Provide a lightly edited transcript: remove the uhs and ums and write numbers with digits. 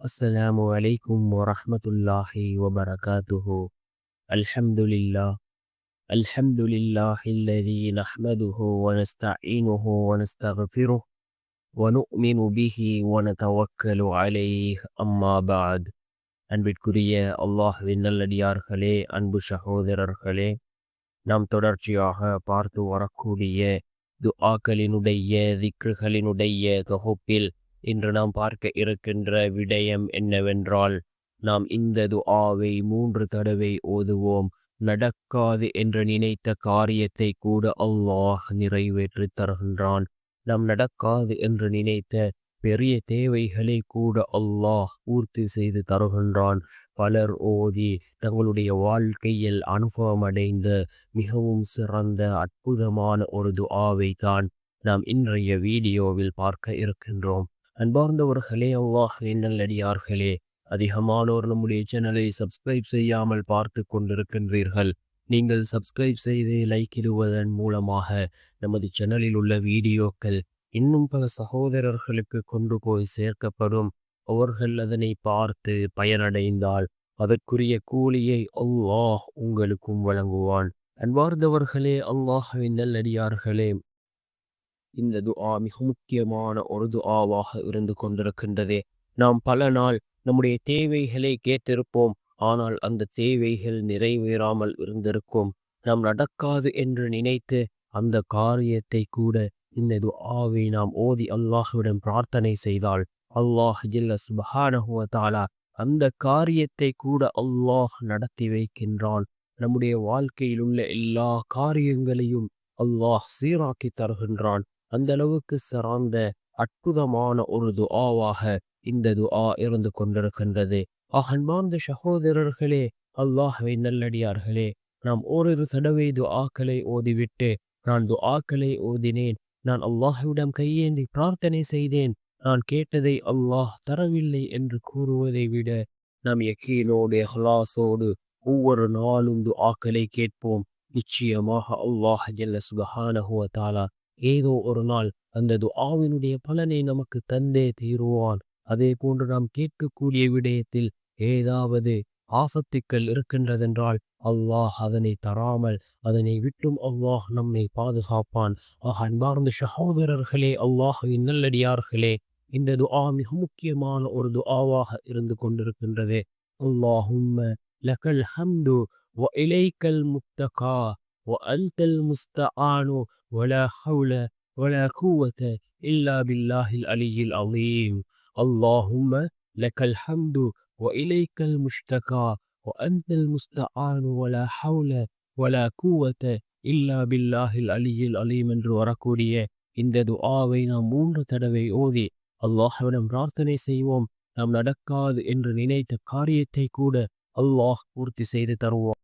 السلام عليكم ورحمة الله وبركاته. الحمد لله. الحمد لله الذي نحمده ونستعينه ونستغفره ونؤمن به ونتوكل عليه. أما بعد. அன்பிற்குரிய அல்லாஹ்வின் நல்லடியார்களே, அன்பு சகோதரர்களே, நாம் தொடர்ச்சியாக பார்த்து வரக்கூடிய துஆக்களினுடைய திக்ருகளினுடைய தொகுப்பில் இன்று நாம் பார்க்க இருக்கின்ற விடயம் என்னவென்றால், நாம் இந்த துஆவை 3 தடவை ஓதுவோம். நடக்காது என்று நினைத்த காரியத்தை கூட அல்லாஹ் நிறைவேற்றித் தருகின்றான். நாம் நடக்காது என்று நினைத்த பெரிய தேவைகளை கூட அல்லாஹ் பூர்த்தி செய்து தருகின்றான். பலர் ஓதி தங்களுடைய வாழ்க்கையில் அனுபவமடைந்த மிகவும் சிறந்த அற்புதமான ஒரு துஆவை தான் நாம் இன்றைய வீடியோவில் பார்க்க இருக்கின்றோம். அன்பார்ந்தவர்களே, அல்லாஹ்வின் நல்லடியார்களே, அதிகமானோர் நம்முடைய சேனலை சப்ஸ்கிரைப் செய்யாமல் பார்த்து கொண்டிருக்கின்றீர்கள். நீங்கள் சப்ஸ்கிரைப் செய்து லைக் இடுவதன் மூலமாக நமது சேனலில் உள்ள வீடியோக்கள் இன்னும் பல சகோதரர்களுக்கு கொண்டு போய் சேர்க்கப்படும். அவர்கள் அதனை பார்த்து பயனடைந்தால் அதற்குரிய கூலியை அல்லாஹ் உங்களுக்கும் வழங்குவான். அன்பார்ந்தவர்களே, அல்லாஹ்வின் நல்லடியார்களே, இந்த துஆ மிக முக்கியமான ஒரு துஆவாக இருந்து கொண்டிருக்கின்றது. நாம் பல நாள் நம்முடைய தேவைகளை கேட்டிருப்போம், ஆனால் அந்த தேவைகள் நிறைவேறாமல் இருந்திருக்கும். நாம் நடக்காது என்று நினைத்து அந்த காரியத்தை கூட இந்த துஆவை நாம் ஓதி அல்லாஹ்விடம் பிரார்த்தனை செய்தால் அல்லாஹ் ஜல்ல சுப்ஹானஹு வ தஆலா அந்த காரியத்தை கூட அல்லாஹ் நடத்தி வைக்கின்றான். நம்முடைய வாழ்க்கையில் உள்ள எல்லா காரியங்களையும் அல்லாஹ் சீராக்கி தருகின்றான். அந்த அளவுக்கு சிறந்த அற்புதமான ஒரு துஆவாக இந்த துஆ இருந்து கொண்டிருக்கின்றது. அன்பார்ந்த சகோதரர்களே, அல்லாஹ்வின் நல்லடியார்களே, நாம் ஓரிரு தடவை துஆக்களை ஓதிவிட்டு, நான் துஆக்களை ஓதினேன், நான் அல்லாஹ்விடம் கையேந்தி பிரார்த்தனை செய்தேன், நான் கேட்டதை அல்லாஹ் தரவில்லை என்று கூறுவதை விட, நாம் யகீனோடு இஹ்லாஸோடு ஒவ்வொரு நாளும் துஆக்களை கேட்போம். நிச்சயமாக அல்லாஹ் ஜல்ல சுப்ஹானஹு வ தஆலா ஏதோ ஒரு நாள் அந்த துஆவினுடைய பலனை நமக்கு தந்தே தீருவான். அதே போன்று நாம் கேட்கக்கூடிய விடயத்தில் ஏதாவது ஆசத்துக்கள் இருக்கின்றதென்றால் அல்லாஹ் அதனை தராமல் அதனை விட்டும் அல்லாஹ் நம்மை பாதுகாப்பான். அன்பார்ந்த சகோதரர்களே, அல்லாஹ்வின் நல்லடியார்களே, இந்த துஆ மிக முக்கியமான ஒரு துஆவாக இருந்து கொண்டிருக்கின்றது. அல்லாஹும்ம லக்கல் ஹம்து வ இலைக்கல் முத்தகா வ அன்தல் முஸ்தஆனு ولا حول ولا قوة إلا بالله العلي العظيم. اللهم لك الحمد وإليك المشتكى وأنت المستعان ولا حول ولا قوة إلا بالله العلي العظيم என்று வரக்கூடிய இந்த துஆவை நாம் 3 தடவை ஓதி அல்லாஹ்விடம் பிரார்த்தனை செய்வோம். நாம் நடக்காது என்று நினைத்த காரியத்தை கூட அல்லாஹ் பூர்த்தி செய்து தருவான்.